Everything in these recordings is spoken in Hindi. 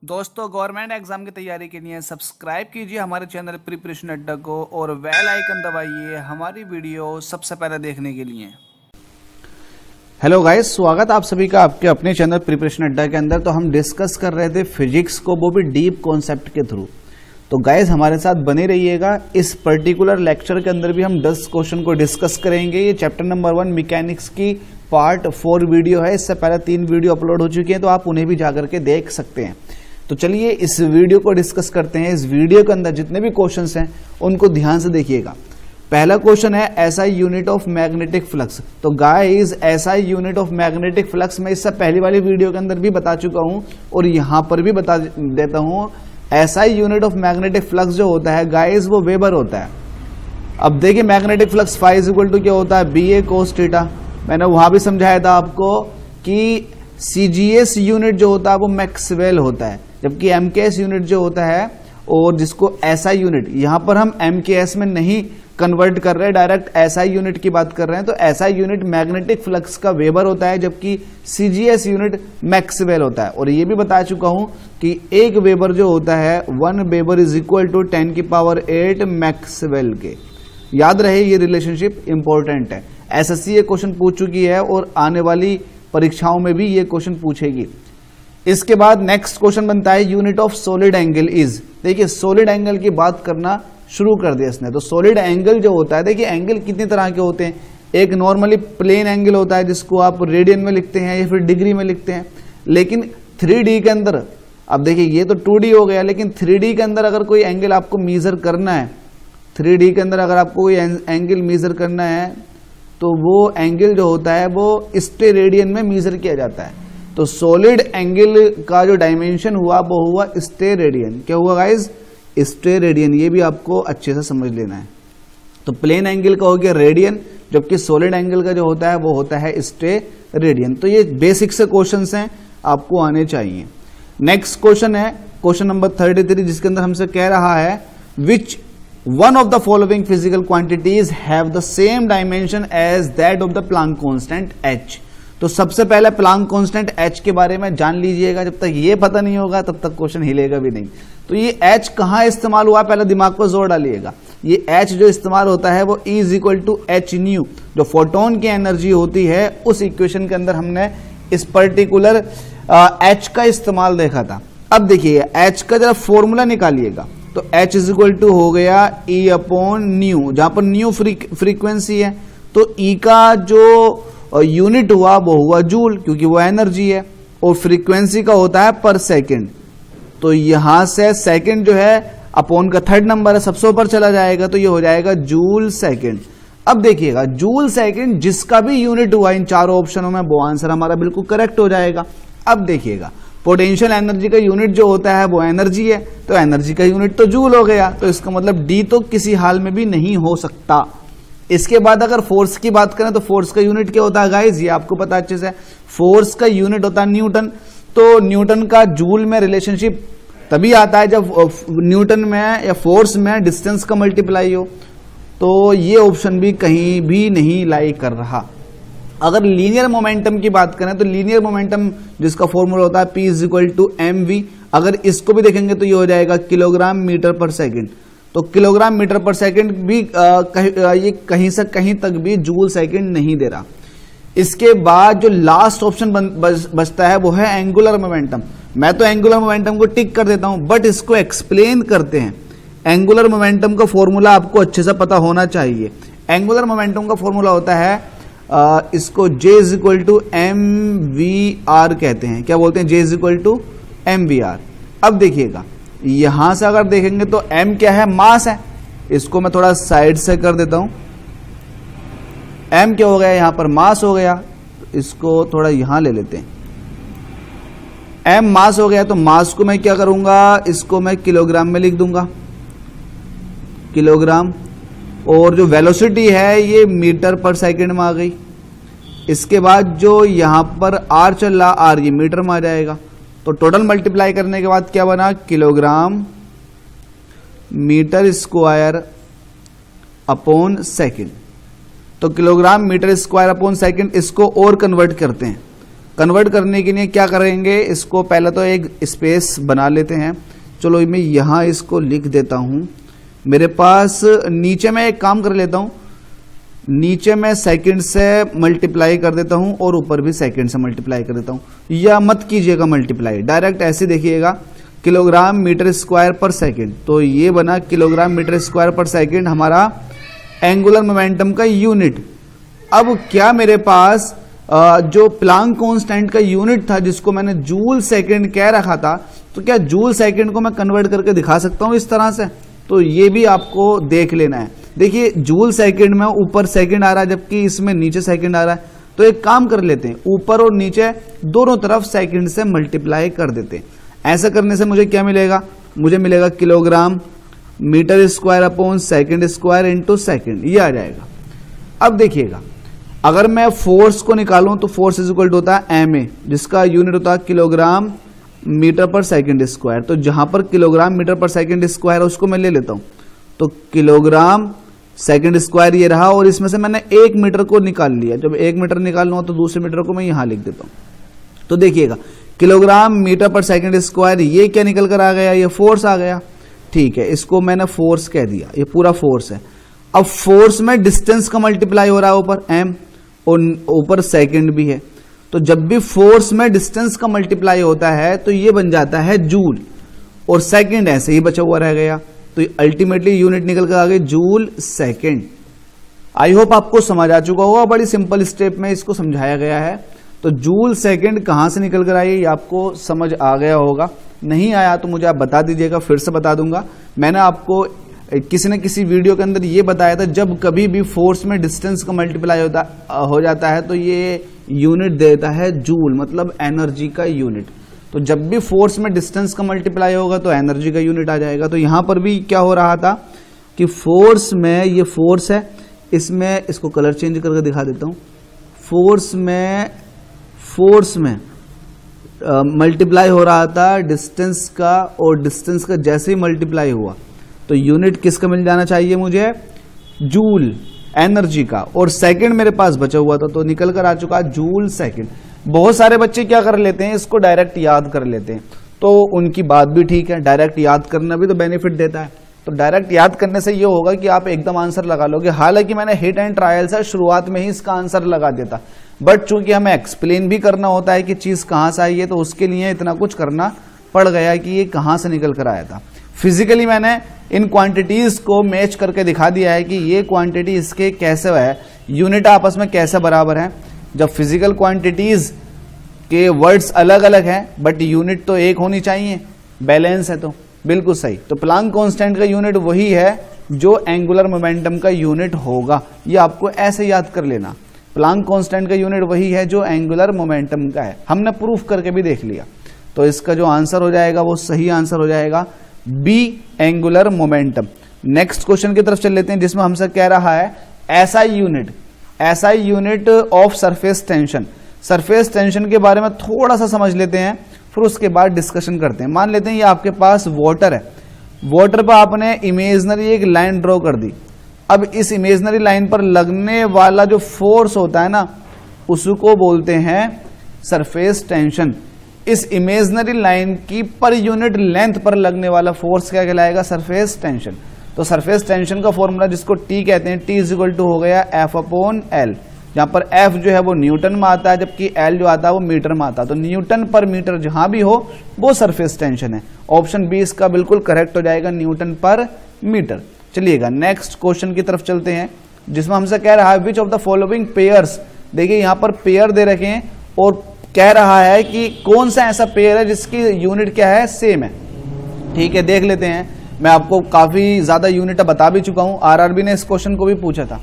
दोस्तों गवर्नमेंट एग्जाम की तैयारी के लिए सब्सक्राइब कीजिए हमारे चैनल प्रिपरेशन अड्डा को और बेल आइकन दबाइए हमारी वीडियो सबसे पहले देखने के लिए। हेलो गाइस, स्वागत आप सभी का आपके अपने चैनल प्रिपरेशन अड्डा के अंदर। तो हम डिस्कस कर रहे थे फिजिक्स को, वो भी डीप कॉन्सेप्ट के थ्रू। तो गाइस हमारे साथ बने रहिएगा। इस पर्टिकुलर लेक्चर के अंदर भी हम 10 क्वेश्चन को डिस्कस करेंगे। ये चैप्टर नंबर 1 मैकेनिक्स की पार्ट 4 वीडियो है। इससे पहले 3 वीडियो अपलोड हो चुकी है, तो आप उन्हें भी जाकर के देख सकते हैं। तो चलिए इस वीडियो को डिस्कस करते हैं। इस वीडियो के अंदर जितने भी क्वेश्चंस हैं उनको ध्यान से देखिएगा। पहला क्वेश्चन है SI unit of magnetic flux. तो guys SI unit of magnetic flux मैं इससे पहली वाली वीडियो के अंदर भी बता चुका हूं और यहां पर भी बता देता हूं। SI unit of magnetic flux जो होता है गाइस वो वेबर होता है। अब देखिए magnetic flux phi is equal to क्या होता है, बी ए कोस थीटा। मैंने वहां भी समझाया था आपको कि सीजीएस यूनिट जो होता है वो मैक्सवेल होता है, जबकि एमकेएस यूनिट जो होता है और जिसको एसआई यूनिट, यहां पर हम एमकेएस में नहीं कन्वर्ट कर रहे हैं, डायरेक्ट एसआई यूनिट की बात कर रहे हैं। तो एसआई यूनिट मैग्नेटिक फ्लक्स का वेबर होता है, जबकि सीजीएस यूनिट मैक्सवेल होता है। और ये भी बता चुका हूं कि एक वेबर जो होता है 1 weber is equal to 10⁸ maxwell के। याद रहे ये रिलेशनशिप इंपॉर्टेंट है। एसएससी ये क्वेश्चन पूछ चुकी है और आने वाली परीक्षाओं में भी ये क्वेश्चन पूछेगी। इसके बाद नेक्स्ट क्वेश्चन बनता है unit of solid angle is. देखिए सॉलिड एंगल की बात करना शुरू कर दिया इसने। तो सॉलिड एंगल जो होता है, देखिए एंगल कितनी तरह के होते हैं। एक नॉर्मली प्लेन एंगल होता है जिसको आप रेडियन में लिखते हैं या फिर डिग्री में लिखते हैं, लेकिन 3D के अंदर, अब देखिए ये तो 2D हो गया, लेकिन 3D के अंदर अगर कोई एंगल आपको मेजर करना है, 3D के अंदर अगर आपको कोई एंगल मेजर करना है तो वो एंगल जो होता है वो स्टेरेडियन में मेजर किया जाता है। तो सॉलिड एंगल का जो डायमेंशन हुआ वो हुआ स्टेरेडियन। क्या हुआ गाइस, स्टेरेडियन। ये भी आपको अच्छे से समझ लेना है। तो प्लेन एंगल का हो गया रेडियन, जबकि सॉलिड एंगल का जो होता है वो होता है स्टेरेडियन। तो ये बेसिक से क्वेश्चंस हैं, आपको आने चाहिए। नेक्स्ट क्वेश्चन है क्वेश्चन नंबर 33, जिसके अंदर हमसे कह रहा है विच one of the following physical quantities have the same dimension as that of the Planck constant h। तो सबसे पहले प्लांक कांस्टेंट h के बारे में जान लीजिएगा। जब तक ये पता नहीं होगा तब तक क्वेश्चन हिलेगा भी नहीं। तो ये h कहाँ इस्तेमाल हुआ, पहले दिमाग पर जोर डालिएगा। ये h जो इस्तेमाल होता है वो E is equal to h nu, जो फोटोन की एनर्जी होती है उस इक्वेशन के अंदर हमने इस पर्टिकुलर h का इस्तेमाल देखा था। अब देखिए h का जरा फॉर्मूला निकालिएगा। तो H इज इक्वल टू हो गया E अपॉन न्यू, जहां पर न्यू फ्रीक्वेंसी है। तो E का जो यूनिट हुआ वो हुआ जूल, क्योंकि वो एनर्जी है, और फ्रीक्वेंसी का होता है पर सेकंड। तो यहां से सेकंड जो है अपॉन का 3rd नंबर है, सबसे ऊपर चला जाएगा, तो ये हो जाएगा जूल सेकंड। अब देखिएगा जूल सेकंड जिसका भी यूनिट हुआ इन चारों ऑप्शनों में, वो आंसर हमारा बिल्कुल करेक्ट हो जाएगा। अब देखिएगा पोटेंशियल एनर्जी का यूनिट जो होता है वो एनर्जी है, तो एनर्जी का यूनिट तो जूल हो गया, तो इसका मतलब डी तो किसी हाल में भी नहीं हो सकता। इसके बाद अगर फोर्स की बात करें तो फोर्स का यूनिट क्या होता है गाइस, ये आपको पता अच्छे से। फोर्स का यूनिट होता है न्यूटन। तो न्यूटन का जूल में रिलेशनशिप तभी आता है जब न्यूटन में या फोर्स में डिस्टेंस का मल्टीप्लाई हो। तो ये ऑप्शन भी कहीं भी नहीं लाई कर रहा। अगर लीनियर मोमेंटम की बात करें तो लीनियर मोमेंटम जिसका फॉर्मूला होता है P is equal to mv, अगर इसको भी देखेंगे तो ये हो जाएगा किलोग्राम मीटर पर सेकंड। तो किलोग्राम मीटर पर सेकंड भी ये कहीं से कहीं तक भी जूल सेकंड नहीं दे रहा। इसके बाद जो लास्ट ऑप्शन बचता है वो है एंगुलर मोमेंटम। मैं तो एंगुलर मोमेंटम को टिक कर देता हूं, बट इसको एक्सप्लेन करते हैं। एंगुलर मोमेंटम का फॉर्मूला आपको अच्छे से पता होना चाहिए। एंगुलर मोमेंटम का फॉर्मूला होता है इसको J is equal to mvr कहते हैं। क्या बोलते हैं, J is equal to mvr। अब देखिएगा यहां से अगर देखेंगे तो m क्या है, मास है। इसको मैं थोड़ा साइड से कर देता हूं। m क्या हो गया, यहां पर मास हो गया। इसको थोड़ा यहां ले लेते हैं। m मास हो गया, तो मास को मैं क्या करूंगा, इसको मैं किलोग्राम में लिख दूंगा, किलोग्राम। और जो वेलोसिटी है ये मीटर पर सेकंड में आ गई। इसके बाद जो यहां पर r चल रहा, r ये मीटर में आ जाएगा। तो टोटल मल्टीप्लाई करने के बाद क्या बना, kilogram metre square upon second. तो kilogram metre square upon second, इसको और कन्वर्ट करते हैं कन्वर्ट करने के लिए क्या करेंगे, इसको पहले तो एक स्पेस बना लेते हैं। चलो मैं यहाँ इसको लिख देता हूँ। मेरे पास नीचे मैं एक काम कर लेता हूँ, नीचे मैं सेकंड से मल्टीप्लाई कर देता हूँ और ऊपर भी सेकंड से मल्टीप्लाई कर देता हूँ। या मत कीजिएगा मल्टीप्लाई, डायरेक्ट ऐसे देखिएगा, किलोग्राम मीटर स्क्वायर पर सेकंड। तो ये बना किलोग्राम मीटर स्क्वायर पर सेकंड हमारा एंगुलर मोमेंटम का यूनिट। अब क्या मेरे पास जो प्लांक कांस्टेंट का यूनिट था जिसको मैंने जूल सेकंड कह रखा था, तो क्या जूल सेकंड को मैं कन्वर्ट करके दिखा सकता हूं इस तरह से? तो ये भी आपको देख लेना है। देखिए जूल सेकंड में ऊपर सेकंड आ रहा है जबकि इसमें नीचे सेकंड आ रहा है। तो एक काम कर लेते हैं, ऊपर और नीचे दोनों तरफ सेकंड से मल्टीप्लाई कर देते हैं। ऐसा करने से मुझे क्या मिलेगा, मुझे मिलेगा kilogram metre square upon second square into second, ये आ जाएगा। अब देखिएगा, अगर मैं फोर्स को निकालूं तो फोर्स इज इक्वल टू होता है एम ए, जिसका यूनिट होता है kilogram metre per second square. तो जहां पर kilogram metre per second square है उसको मैं ले लेता हूं, तो किलोग्राम सेकंड स्क्वायर ये रहा, और इसमें से मैंने 1 मीटर को निकाल लिया। जब 1 मीटर निकालना हो तो दूसरे मीटर को मैं यहां लिख देता हूं। तो देखिएगा kilogram metre per second square, ये क्या निकल कर आ गया, ये फोर्स आ गया। ठीक है, इसको मैंने फोर्स कह दिया, ये पूरा फोर्स है। अब फोर्स में डिस्टेंस का मल्टीप्लाई हो रहा है ऊपर एम और ऊपर सेकंड भी है। तो जब भी फोर्स में डिस्टेंस का मल्टीप्लाई होता है तो ये बन जाता है जूल, और सेकंड ऐसे ही बचा हुआ रह गया। तो अल्टीमेटली यूनिट निकल कर आ गई जूल सेकंड। आई होप आपको समझ आ चुका होगा, बड़ी सिंपल स्टेप में इसको समझाया गया है। तो जूल सेकंड कहां से निकल कर आई ये आपको समझ आ गया होगा। नहीं आया तो मुझे आप बता दीजिएगा, फिर से बता दूंगा। मैंने आपको किसी न किसी वीडियो के अंदर ये बताया था, जब कभी भी फोर्स में डिस्टेंस का मल्टीप्लाई हो जाता है तो ये यूनिट देता है जूल, मतलब एनर्जी का यूनिट। तो जब भी फोर्स में डिस्टेंस का मल्टीप्लाई होगा तो एनर्जी का यूनिट आ जाएगा। तो यहां पर भी क्या हो रहा था कि फोर्स में, ये फोर्स है, इसमें इसको कलर चेंज करके दिखा देता हूं। फोर्स में मल्टीप्लाई हो रहा था डिस्टेंस का, और डिस्टेंस का जैसे ही मल्टीप्लाई हुआ तो यूनिट किसका मिल जाना चाहिए मुझे, जूल, एनर्जी का। और सेकंड मेरे पास बचा हुआ था तो निकल कर आ चुका जूल सेकंड। बहुत सारे बच्चे क्या कर लेते हैं, इसको डायरेक्ट याद कर लेते हैं, तो उनकी बात भी ठीक है, डायरेक्ट याद करना भी तो बेनिफिट देता है। तो डायरेक्ट याद करने से ये होगा कि आप एकदम आंसर लगा लोगे। हालांकि मैंने हिट एंड ट्रायल से शुरुआत में ही इसका आंसर लगा देता, बट चूंकि हमें एक्सप्लेन भी करना होता है कि चीज कहां से आई है, तो उसके लिए इतना कुछ करना पड़ गया कि ये कहां से निकल कर आया था। फिजिकली मैंने इन क्वांटिटीज को मैच करके दिखा दिया है कि ये क्वांटिटी इसके कैसे है, यूनिट आपस में कैसे बराबर है। जब फिजिकल क्वांटिटीज के वर्ड्स अलग अलग हैं बट यूनिट तो एक होनी चाहिए, बैलेंस है तो बिल्कुल सही। तो प्लांक कांस्टेंट का यूनिट वही है जो एंगुलर मोमेंटम का यूनिट होगा, ये आपको ऐसे याद कर लेना। प्लांक कांस्टेंट का यूनिट वही है जो एंगुलर मोमेंटम का है, हमने प्रूफ करके भी देख लिया। तो इसका जो आंसर हो जाएगा वो सही आंसर हो जाएगा B, angular momentum. Next question की तरफ चल लेते हैं, जिसमें हमसे कह रहा है SI unit of surface tension. Surface tension के बारे में थोड़ा सा समझ लेते हैं, फिर उसके बाद डिस्कशन करते हैं। मान लेते हैं ये आपके पास वाटर है, वाटर पर आपने इमेजनरी एक लाइन ड्रॉ कर दी। अब इस इमेजनरी लाइन पर लगने वाला जो फोर्स होता है ना, उसको बोलते हैं सरफेस टेंशन। इस इमेजनरी लाइन की पर यूनिट लेंथ पर लगने वाला फोर्स क्या कहलाएगा, सरफेस टेंशन। तो सरफेस टेंशन का फॉर्मूला जिसको टी कहते हैं, टी इज इक्वल टू हो गया एफ अपॉन एल, जहां पर एफ जो है वो न्यूटन में आता है जबकि एल जो आता है वो मीटर में आता है। तो न्यूटन पर मीटर जहां भी हो वो सरफेस टेंशन है। ऑप्शन बी इसका बिल्कुल करेक्ट हो जाएगा, न्यूटन पर मीटर। चलिएगा नेक्स्ट क्वेश्चन की तरफ चलते हैं, जिसमें हमसे कह रहा है which of the following pairs. देखिए यहां पर पेयर दे रखे हैं और कह रहा है कि कौन सा ऐसा पेयर है जिसकी यूनिट क्या है, सेम है। ठीक है, देख लेते हैं। मैं आपको काफी ज्यादा यूनिट बता भी चुका हूं, आरआरबी ने इस क्वेश्चन को भी पूछा था,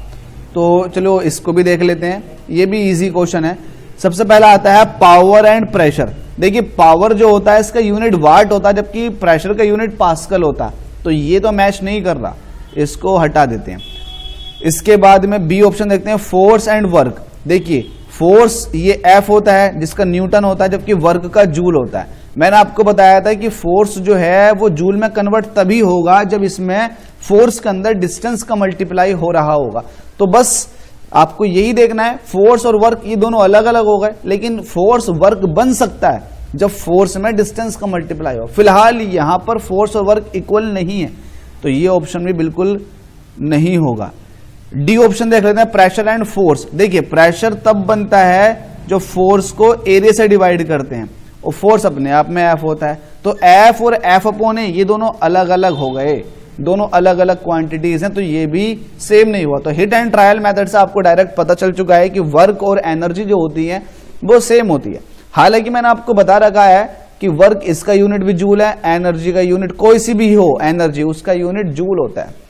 तो चलो इसको भी देख लेते हैं। ये भी इजी क्वेश्चन है। सबसे पहला आता है पावर एंड प्रेशर। देखिए पावर जो होता है इसका यूनिट वाट होता है जबकि प्रेशर का यूनिट पास्कल होता है, तो ये तो मैच नहीं कर रहा, इसको हटा देते हैं। इसके बाद में बी ऑप्शन देखते हैं, फोर्स एंड वर्क। देखिए फोर्स ये एफ होता है जिसका न्यूटन होता है जबकि वर्क का जूल होता है। मैंने आपको बताया था कि फोर्स जो है वो जूल में कन्वर्ट तभी होगा जब इसमें फोर्स के अंदर डिस्टेंस का मल्टीप्लाई हो रहा होगा। तो बस आपको यही देखना है, फोर्स और वर्क ये दोनों अलग अलग हो गए, लेकिन फोर्स वर्क बन सकता है जब फोर्स में डिस्टेंस का मल्टीप्लाई हो। फिलहाल यहां पर फोर्स और वर्क इक्वल नहीं है, तो ये ऑप्शन भी बिल्कुल नहीं होगा। डी ऑप्शन देख लेते हैं, प्रेशर एंड फोर्स। देखिए प्रेशर तब बनता है जो फोर्स को एरिया से डिवाइड करते हैं, और फोर्स अपने आप में एफ होता है। तो एफ और एफ अपॉन ए ये दोनों अलग अलग हो गए, दोनों अलग अलग क्वांटिटीज हैं, तो ये भी सेम नहीं हुआ। तो हिट एंड ट्रायल मेथड से आपको डायरेक्ट पता चल चुका है कि वर्क और एनर्जी जो होती है वो सेम होती है। हालांकि मैंने आपको बता रखा है कि वर्क इसका यूनिट भी जूल है, एनर्जी का यूनिट कोई सी भी हो एनर्जी उसका यूनिट जूल होता है।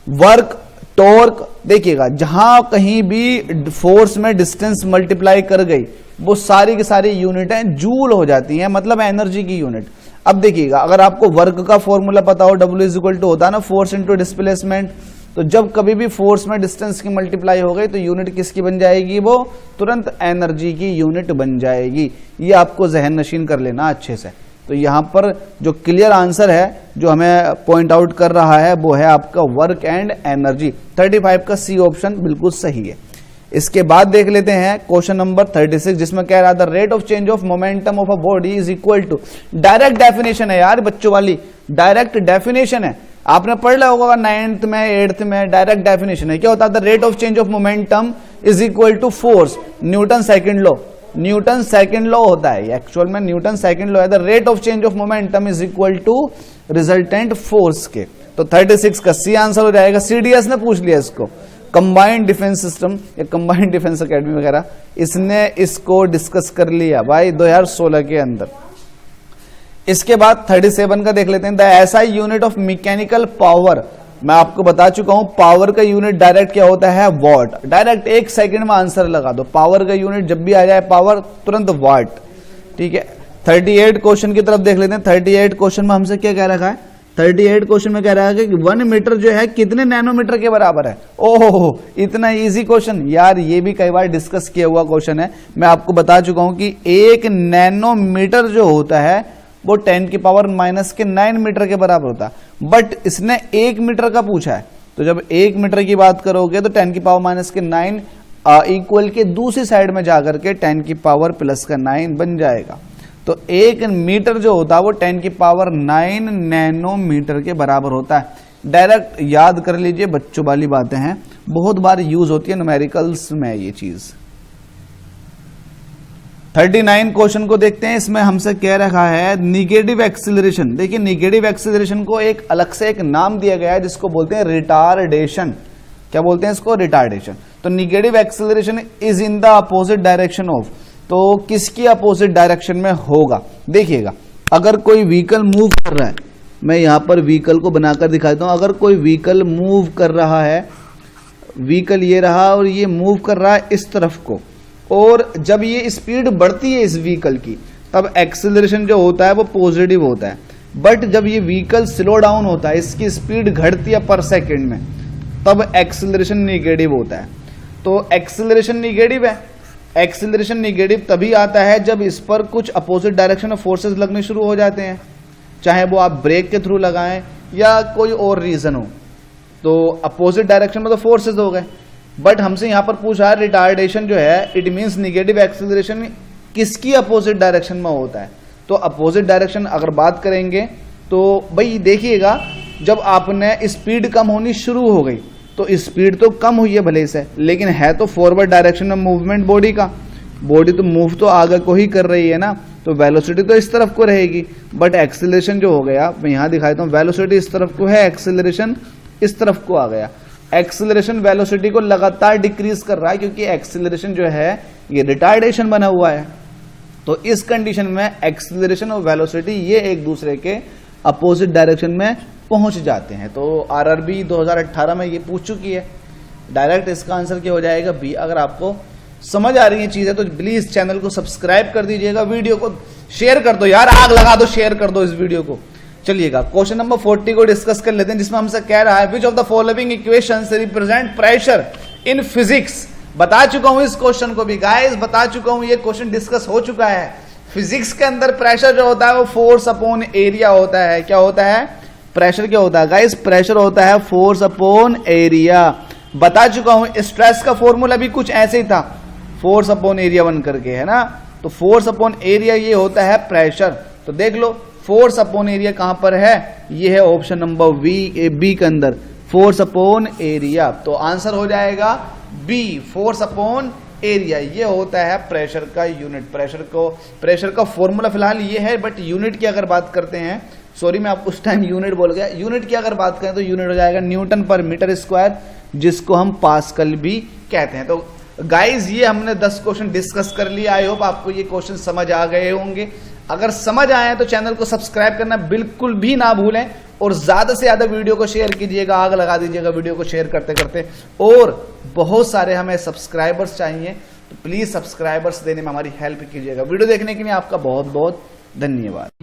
वर्क, टॉर्क, देखिएगा जहां कहीं भी फोर्स में डिस्टेंस मल्टीप्लाई कर गई वो सारी की सारी यूनिटें जूल हो जाती हैं, मतलब एनर्जी की यूनिट। अब देखिएगा अगर आपको वर्क का फॉर्मूला पता हो, W इज इक्वल टू होता है ना फोर्स इंटू डिस्प्लेसमेंट, तो जब कभी भी फोर्स में डिस्टेंस की मल्टीप्लाई हो गई तो यूनिट किसकी बन जाएगी, वो तुरंत एनर्जी की यूनिट बन जाएगी। ये आपको जहन नशीन कर लेना अच्छे से। तो यहां पर जो क्लियर आंसर है जो हमें पॉइंट आउट कर रहा है वो है आपका वर्क एंड एनर्जी। 35 का सी ऑप्शन बिल्कुल सही है। इसके बाद देख लेते हैं क्वेश्चन नंबर 36, जिसमें कह रहा था rate of change of momentum of a body is equal to, direct definition है यार बच्चों वाली, डायरेक्ट डेफिनेशन है, आपने पढ़ लिया होगा 9th में 8th में। डायरेक्ट डेफिनेशन है, क्या होता था, rate of change of momentum is equal to force, Newton second law, Newton second law होता है एक्चुअल में, न्यूटन सेकंड लॉ है the rate of change of momentum is equal to resultant force के। तो 36 का सी आंसर हो जाएगा। सीडीएस ने पूछ लिया इसको, कंबाइंड डिफेंस सिस्टम या कंबाइंड डिफेंस एकेडमी वगैरह, इसने इसको डिस्कस कर लिया भाई 2016 के अंदर। इसके बाद 37 का देख लेते हैं, the SI unit of mechanical power. मैं आपको बता चुका हूं पावर का यूनिट डायरेक्ट क्या होता है, वॉट। डायरेक्ट 1 सेकंड में आंसर लगा दो, पावर का यूनिट जब भी आ जाए पावर तुरंत वाट, ठीक है। 38 क्वेश्चन की तरफ देख लेते हैं। 38 क्वेश्चन में हमसे क्या कह रखा है, 38 क्वेश्चन में कह रहा है कि 1 मीटर जो है कितने नैनोमीटर के बराबर है। ओहो इतना इजी क्वेश्चन यार, ये भी कई बार डिस्कस किया हुआ क्वेश्चन है। मैं आपको बता चुका हूं कि 1 नैनोमीटर जो होता है वो 10 की पावर माइनस के 9 मीटर के बराबर होता है, बट इसने 1 मीटर का पूछा है, तो जब 1 मीटर की बात करोगे तो 10 की पावर माइनस के 9 इक्वल के दूसरी साइड में जाकर के 10 की पावर प्लस का 9 बन जाएगा। तो 1 मीटर जो होता है वो 10 की पावर 9 नैनोमीटर के बराबर होता है। डायरेक्ट याद कर लीजिए, बच्चों वाली बातें हैं, बहुत बार यूज होती है न्यूमेरिकल्स में ये चीज। 39 क्वेश्चन को देखते हैं। इसमें हमसे कह रखा है निगेटिव एक्सीलरेशन। देखिए निगेटिव एक्सीलरेशन को एक अलग से एक नाम दिया गया है जिसको बोलते हैं रिटार्डेशन। क्या बोलते हैं इसको, रिटार्डेशन। तो negative acceleration is in the opposite direction of, तो किसकी अपोजिट डायरेक्शन में होगा। देखिएगा अगर कोई व्हीकल मूव कर रहा है, मैं यहां पर व्हीकल को बनाकर दिखाता हूं। अगर कोई व्हीकल मूव कर रहा है, व्हीकल ये रहा और ये मूव कर रहा है इस तरफ को, और जब ये स्पीड बढ़ती है इस व्हीकल की तब एक्सीलरेशन जो होता है वो पॉजिटिव होता है। बट जब ये व्हीकल स्लो डाउन होता है, इसकी स्पीड घटती है पर सेकंड में, तब एक्सीलरेशन नेगेटिव होता है। तो एक्सीलरेशन नेगेटिव है। एक्सीलरेशन नेगेटिव तभी आता है जब इस पर कुछ अपोजिट डायरेक्शन ऑफ फोर्सेस लगने शुरू हो जाते हैं, चाहे वो आप ब्रेक के थ्रू लगाएं या कोई और रीजन हो। तो अपोजिट डायरेक्शन में तो फोर्सेस हो गए, बट हमसे यहां पर पूछा है रिटार्डेशन जो है, इट मींस नेगेटिव एक्सीलरेशन किसकी अपोजिट डायरेक्शन में होता है। तो अपोजिट डायरेक्शन अगर बात करेंगे तो भाई देखिएगा, जब आपने स्पीड कम होनी शुरू हो गई तो स्पीड तो कम हुई है भले से, लेकिन है तो फॉरवर्ड डायरेक्शन में मूवमेंट बॉडी का, बॉडी तो मूव तो आगे को ही कर रही है ना, तो वेलोसिटी तो इस तरफ को रहेगी। बट एक्सीलरेशन जो हो गया, मैं यहां दिखाता हूं, वेलोसिटी इस तरफ को है, एक्सीलरेशन इस तरफ को आ गया। एक्सीलरेशन वेलोसिटी को लगातार डिक्रीज कर रहा है क्योंकि एक्सीलरेशन जो है ये रिटार्डेशन बना हुआ है। तो इस कंडीशन में एक्सीलरेशन और वेलोसिटी ये एक दूसरे के अपोजिट डायरेक्शन में पहुंच जाते हैं। तो आरआरबी 2018 में ये पूछ चुकी है। डायरेक्ट इसका आंसर क्या हो जाएगा, बी। अगर आपको समझ आ रही है चीजें तो प्लीज चैनल को सब्सक्राइब कर दीजिएगा, वीडियो को शेयर कर दो यार, आग लगा दो, शेयर कर दो इस वीडियो को। चलिएगा क्वेश्चन नंबर 40 को डिस्कस कर लेते हैं, जिसमें हमसे कह रहा है which of the following equations represent pressure in physics. बता चुका हूं इस क्वेश्चन को भी गाइस, बता चुका हूं, ये क्वेश्चन डिस्कस हो चुका है। फिजिक्स के अंदर प्रेशर जो होता है वो फोर्स अपॉन एरिया होता है। क्या होता है, प्रेशर क्या होता है गाइस, प्रेशर होता है फोर्स अपॉन एरिया। बता चुका हूं। स्ट्रेस का फॉर्मूला भी कुछ ऐसे ही था, फोर्स अपॉन एरिया 1 करके, है ना। तो फोर्स अपॉन एरिया ये होता है प्रेशर। तो देख लो फोर्स अपॉन एरिया कहां पर है, ये है ऑप्शन नंबर बी के अंदर, फोर्स अपॉन एरिया। तो आंसर हो जाएगा बी, फोर्स अपॉन एरिया। ये होता है प्रेशर का यूनिट। प्रेशर का फॉर्मूला फिलहाल ये है, बट यूनिट की अगर बात करते हैं, सॉरी मैं आप उस टाइम यूनिट बोल गया, यूनिट की अगर बात करें तो यूनिट हो जाएगा न्यूटन पर मीटर स्क्वायर, जिसको हम पास्कल भी कहते हैं। तो गाइज ये हमने 10 क्वेश्चन डिस्कस कर लिया। आई होप आपको ये क्वेश्चन समझ आ गए होंगे। अगर समझ आए तो चैनल को सब्सक्राइब करना बिल्कुल भी ना भूलें, और ज्यादा से ज्यादा वीडियो को शेयर कीजिएगा, आग लगा दीजिएगा वीडियो को शेयर करते करते। और बहुत सारे हमें सब्सक्राइबर्स चाहिए, तो प्लीज सब्सक्राइबर्स देने में हमारी हेल्प कीजिएगा। वीडियो देखने के लिए आपका बहुत बहुत धन्यवाद।